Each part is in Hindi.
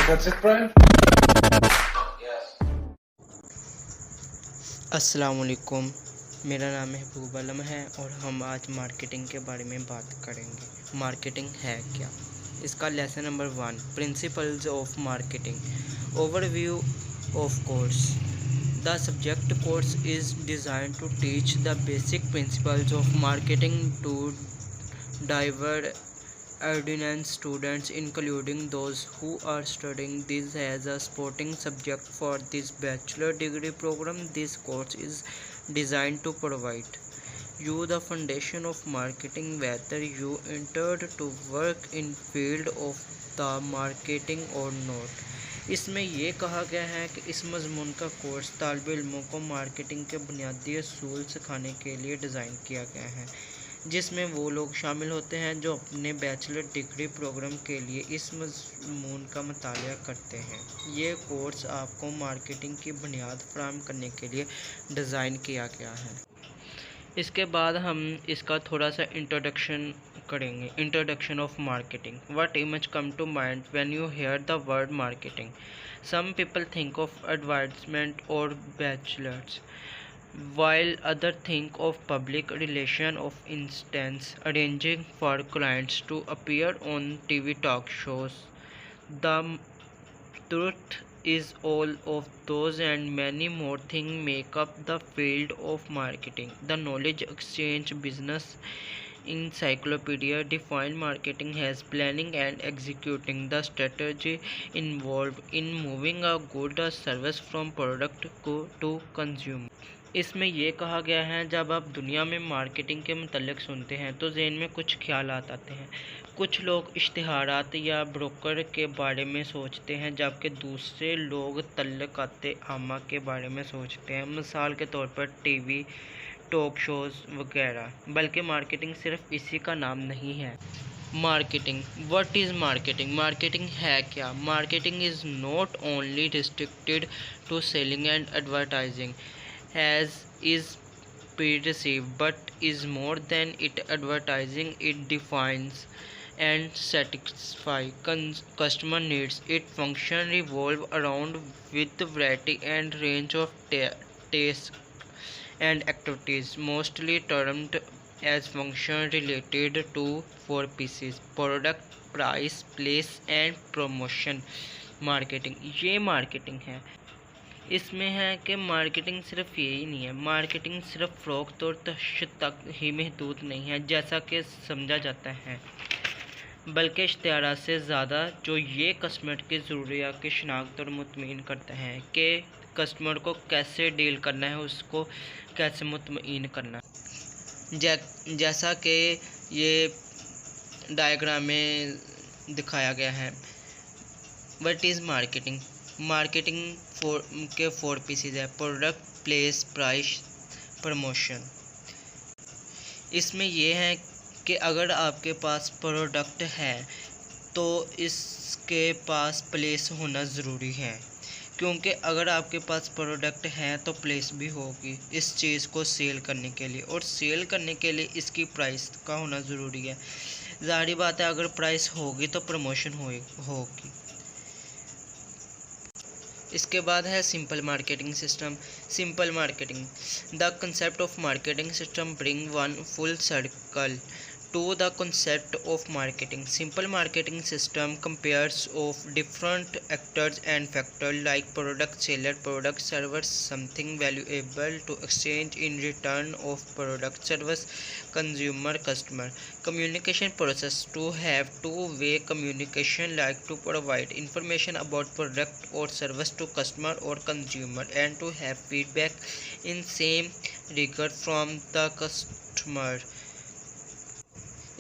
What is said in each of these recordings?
That's it, Brian? अस्सलामुअलैकुम, मेरा नाम महबूब आलम है और हम आज मार्केटिंग के बारे में बात करेंगे। मार्केटिंग है क्या? इसका lesson number 1, principles of marketing. Overview of course. The subject course is design to teach the basic principles of marketing to diverse audience students, including those who are studying this as a supporting subject for this bachelor degree program. This course is designed to provide you the foundation of marketing, whether you entered to work in field of the marketing or not. इसमें यह कहा गया है कि इस मजमून का कोर्स तालिब इल्मों को मार्केटिंग के बुनियादी असूल सिखाने के लिए डिज़ाइन किया गया है, जिसमें वो लोग शामिल होते हैं जो अपने बैचलर डिग्री प्रोग्राम के लिए इस मजमून का मुतालिया करते हैं। ये कोर्स आपको मार्केटिंग की बुनियाद फराहम करने के लिए डिज़ाइन किया गया है। इसके बाद हम इसका थोड़ा सा इंट्रोडक्शन करेंगे। Introduction of marketing. What image come to mind when you hear the word marketing? Some people think of advertisement और bachelors, while others think of public relation, of instance arranging for clients to appear on TV talk shows. The truth is all of those and many more things make up the field of marketing. The knowledge exchange business encyclopedia define marketing as planning and executing the strategy involved in moving a good or service from product to consumer. इसमें यह कहा गया है, जब आप दुनिया में मार्केटिंग के मुतल्लिक़ सुनते हैं तो ज़हन में कुछ ख्यालात आते हैं। कुछ लोग इश्तिहारात या ब्रोकर के बारे में सोचते हैं, जबकि दूसरे लोग तल्लुकात आमा के बारे में सोचते हैं, मिसाल के तौर पर टीवी टॉक शोज़ वगैरह। बल्कि मार्केटिंग सिर्फ इसी का नाम नहीं है। Marketing. What is marketing? Marketing है क्या? Marketing is not only restricted to selling and advertising as is perceived, but is more than it. Advertising it defines and satisfy customer needs. It function revolve around with variety and range of tasks and activities, mostly termed as function related to 4 pieces: product, price, place and promotion. Marketing, ये मार्केटिंग है। इसमें है कि मार्केटिंग सिर्फ यही नहीं है। मार्केटिंग सिर्फ फ़रोख्त और तशद्दुद तक ही महदूद नहीं है जैसा कि समझा जाता है, बल्कि इश्तिहारात से ज़्यादा जो ये कस्टमर की ज़रूरियात की शनाख्त और मुतमईन करते हैं कि कस्टमर को कैसे डील करना है, उसको कैसे मुतमईन करना है। जैसा कि ये डायग्राम में दिखाया गया है। What is marketing? मार्केटिंग के 4 पीसेज है: प्रोडक्ट, प्लेस, प्राइस, प्रमोशन। इसमें यह है कि अगर आपके पास प्रोडक्ट है तो इसके पास प्लेस होना ज़रूरी है, क्योंकि अगर आपके पास प्रोडक्ट है तो प्लेस भी होगी इस चीज़ को सेल करने के लिए, और सेल करने के लिए इसकी प्राइस का होना ज़रूरी है। ज़ाहिर बात है, अगर प्राइस होगी तो प्रमोशन होगी। इसके बाद है simple marketing system. Simple marketing. The concept of marketing system bring one full circle to the concept of marketing. Simple marketing system compares of different actors and factors like product seller, product server, something valuable to exchange in return of product, service, consumer, customer. Communication process: to have two-way communication, like to provide information about product or service to customer or consumer, and to have feedback in same regard from the customer.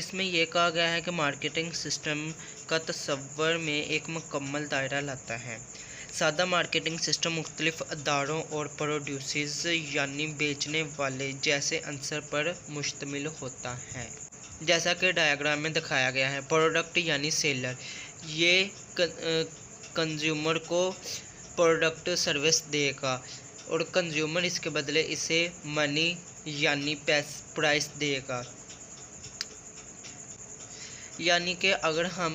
इसमें यह कहा गया है कि मार्केटिंग सिस्टम का तस्वर में एक मुकम्मल दायरा लाता है। सादा मार्केटिंग सिस्टम मुख्तलिफ अदारों और प्रोड्यूसर्स यानी बेचने वाले जैसे अंसर पर मुश्तमिल होता है, जैसा कि डायग्राम में दिखाया गया है। प्रोडक्ट यानी सेलर, ये कंज्यूमर को प्रोडक्ट सर्विस देगा और कंज्यूमर इसके बदले इसे मनी यानी प्राइस देगा। यानी कि अगर हम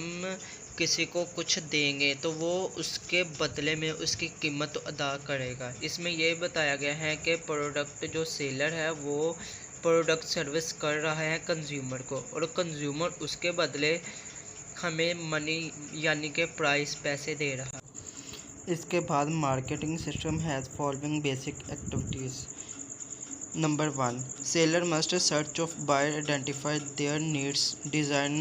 किसी को कुछ देंगे तो वो उसके बदले में उसकी कीमत अदा करेगा। इसमें ये बताया गया है कि प्रोडक्ट जो सेलर है वो प्रोडक्ट सर्विस कर रहा है कंज्यूमर को, और कंज्यूमर उसके बदले हमें मनी यानी कि प्राइस पैसे दे रहा है। इसके बाद marketing system has following basic activities. Number 1, seller must search of buyer, identify their needs, design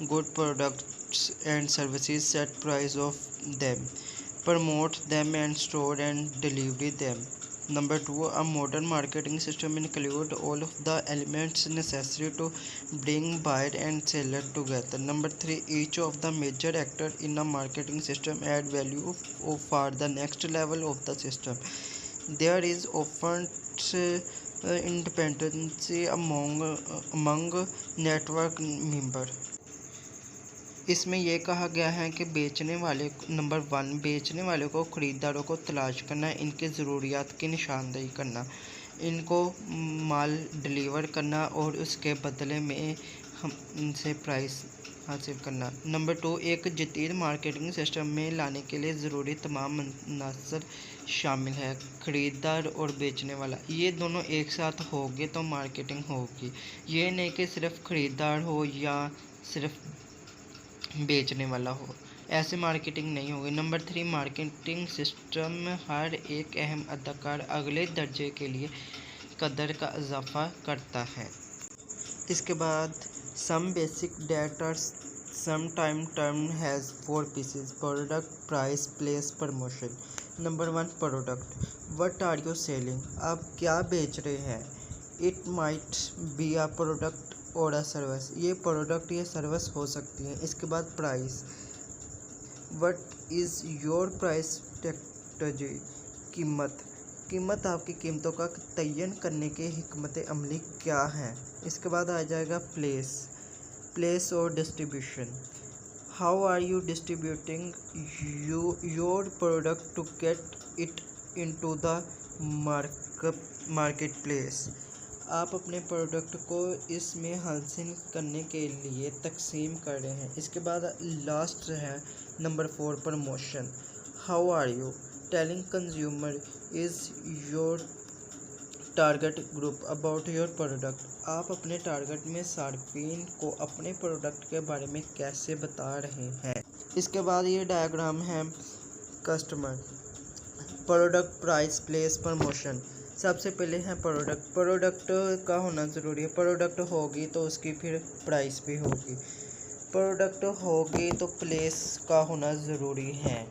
good products and services, set price of them, promote them and store and deliver them. Number 2, a modern marketing system include all of the elements necessary to bring buyer and seller together. Number 3, each of the major actor in a marketing system add value for the next level of the system. There is often independency among network member. इसमें यह कहा गया है कि नंबर 1, बेचने वाले को ख़रीदारों को तलाश करना, इनकी ज़रूरियात की निशानदेही करना, इनको माल डिलीवर करना और उसके बदले में हम इनसे प्राइस हासिल करना। नंबर 2, एक जदीद मार्केटिंग सिस्टम में लाने के लिए ज़रूरी तमाम अनासर शामिल है, ख़रीदार और बेचने वाला। ये दोनों एक साथ होंगे तो मार्केटिंग होगी। ये नहीं कि सिर्फ ख़रीदार हो या सिर्फ बेचने वाला हो, ऐसे मार्केटिंग नहीं होगी। नंबर 3, मार्केटिंग सिस्टम में हर एक अहम अदाकार अगले दर्जे के लिए कदर का इजाफा करता है। इसके बाद some basic data some time term has 4 pieces: product, price, place, promotion. Number 1, product. What are you selling? आप क्या बेच रहे हैं? It might be a product और अ सर्विस। ये प्रोडक्ट या सर्विस हो सकती है। इसके बाद price. What is your price strategy? कीमत आपकी कीमतों का तयन करने के हिकमत अमली क्या हैं? इसके बाद आ जाएगा प्लेस और distribution. How are you distributing your product to get it into the market place? आप अपने प्रोडक्ट को इसमें हासिल करने के लिए तकसीम कर रहे हैं। इसके बाद लास्ट है number 4, promotion. How are you telling consumer is your target group about your product? आप अपने टारगेट में सार्फिन को अपने प्रोडक्ट के बारे में कैसे बता रहे हैं? इसके बाद ये डायग्राम है customer, product, price, place, promotion. सबसे पहले है प्रोडक्ट का होना ज़रूरी है। प्रोडक्ट होगी तो उसकी फिर प्राइस भी होगी, प्रोडक्ट होगी तो प्लेस का होना ज़रूरी है।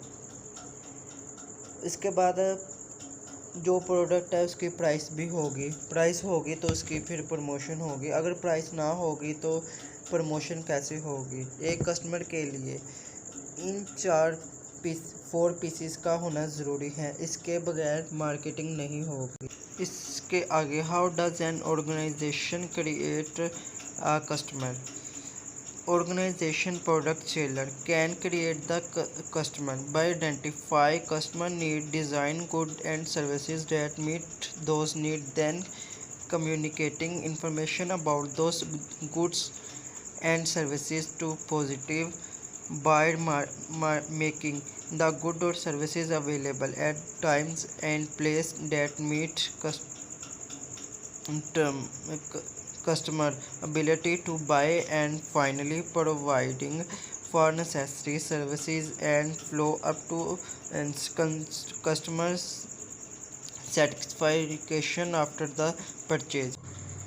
इसके बाद जो प्रोडक्ट है उसकी प्राइस भी होगी, प्राइस होगी तो उसकी फिर प्रमोशन होगी। अगर प्राइस ना होगी तो प्रमोशन कैसे होगी? एक कस्टमर के लिए इन 4 पीसेस का होना ज़रूरी है, इसके बगैर मार्केटिंग नहीं होगी। इसके आगे, how does an organization create a customer? Organization product seller can create the customer by identify customer need, design goods and services that meet those needs, then communicating information about those goods and services to positive buyer, making the good or services available at times and place that meet customer ability to buy, and finally providing for necessary services and flow up to customers satisfaction after the purchase।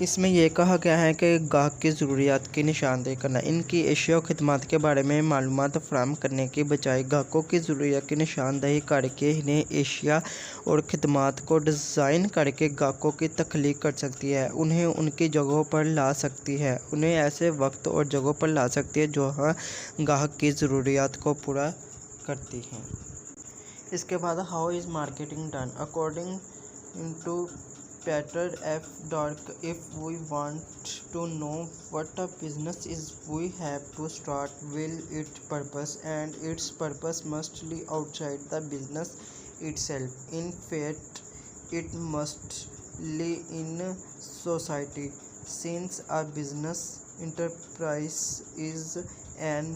इसमें यह कहा गया है कि ग्राहक की ज़रूरियात की निशानदेही करना, इनकी एशिया और खिदमत के बारे में मालूमात फराहम करने के बजाय ग्राहकों की ज़रूरियात की निशानदेही करके इन्हें एशिया और खिदमत को डिज़ाइन करके ग्राहकों की तख्लीक कर सकती है, उन्हें उनकी जगहों पर ला सकती है, उन्हें ऐसे वक्त और जगहों पर ला सकती है जो ग्राहक की ज़रूरियात को पूरा करती हैं। इसके बाद how is marketing done according to Peter F. Dark। If we want to know what a business is, we have to start with its purpose, and its purpose must lie outside the business itself. In fact, it must lie in society, since a business enterprise is an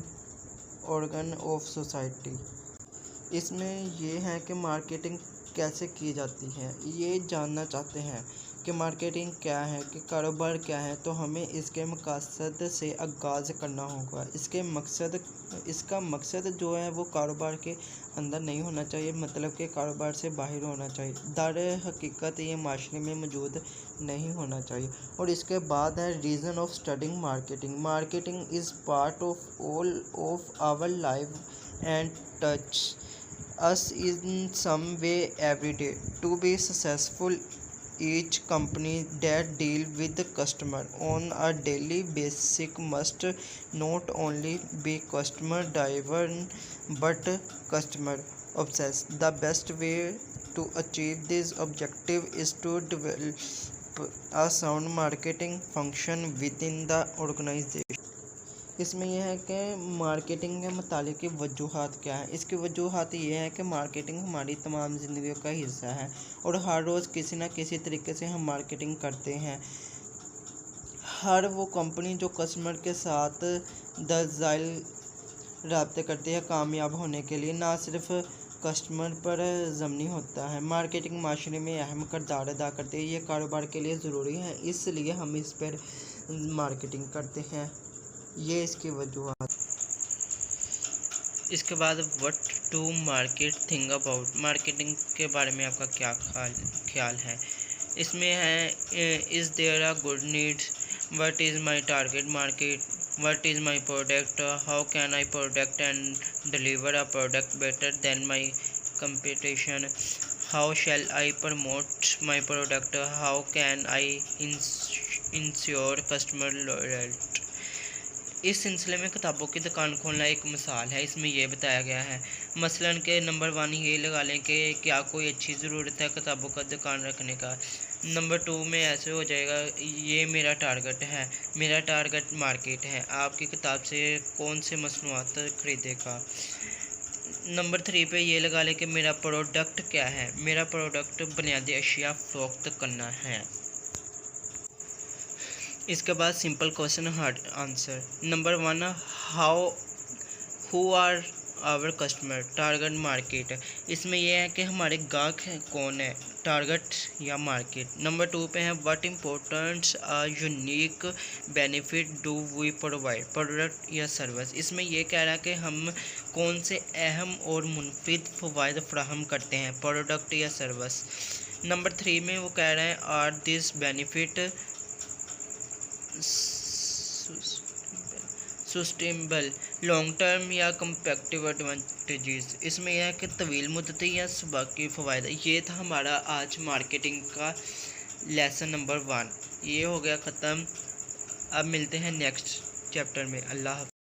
organ of society. इसमें ये है कि मार्केटिंग कैसे की जाती है। ये जानना चाहते हैं कि मार्केटिंग क्या है, कि कारोबार क्या है, तो हमें इसके मकसद से आगाज़ करना होगा। इसका मकसद जो है वो कारोबार के अंदर नहीं होना चाहिए, मतलब कि कारोबार से बाहर होना चाहिए। दारे हकीकत ये माशरे में मौजूद नहीं होना चाहिए। और इसके बाद है reason of studying marketing. Marketing is part of all of our life and touch us in some way every day. To be successful, each company that deal with the customer on a daily basis must not only be customer driven but customer obsessed. The best way to achieve this objective is to develop a sound marketing function within the organization. इसमें यह है कि मार्केटिंग के मुतालिक की वजूहात क्या है। इसकी वजूहात ये है कि मार्केटिंग हमारी तमाम ज़िंदगी का हिस्सा है और हर रोज़ किसी न किसी तरीके से हम मार्केटिंग करते हैं। हर वो कंपनी जो कस्टमर के साथ दरअसल रब्ते करती है कामयाब होने के लिए, ना सिर्फ कस्टमर पर ज़मनी होता है। मार्केटिंग माशरे में अहम किरदार अदा करती है। ये कारोबार के लिए ज़रूरी है, इसलिए हम इस पर मार्केटिंग करते हैं। ये इसकी वजूहत। इसके बाद what to market think about. Marketing के बारे में आपका क्या ख्याल है। इसमें है is there a good need, what is my target market, what is my product, how can I product and deliver a product better than my competition, how shall I promote my product, how can I ensure customer loyalty. इस सिलसिले में किताबों की दुकान खोलना एक मिसाल है। इसमें यह बताया गया है मसलन के नंबर 1 ये लगा लें कि क्या कोई अच्छी ज़रूरत है किताबों का दुकान रखने का। नंबर 2 में ऐसे हो जाएगा ये मेरा टारगेट है, मेरा टारगेट मार्केट है, आपकी किताब से कौन से मसनूआत खरीदेगा। नंबर 3 पे ये लगा लें कि मेरा प्रोडक्ट क्या है, मेरा प्रोडक्ट बुनियादी अशिया फ़रोख्त करना है। इसके बाद simple question hard answer. Number 1 who are our customer, target market. इसमें यह है कि हमारे गाहक कौन है, टारगेट या मार्केट। नंबर 2 पे है what importance a unique benefit do we provide, product या सर्विस। इसमें यह कह रहा है कि हम कौन से अहम और मुनफिद फ़वाइद फ्राहम करते हैं, प्रोडक्ट या सर्विस। नंबर 3 में वो कह रहे हैं are this benefit sustainable, long term या कंपेटिटिव एडवांटेजेस। इसमें यह है कि तवील मुद्दती या सबकी फ़वाइद। ये था हमारा आज मार्केटिंग का लेसन नंबर 1। ये हो गया ख़त्म। अब मिलते हैं नेक्स्ट चैप्टर में। अल्लाह।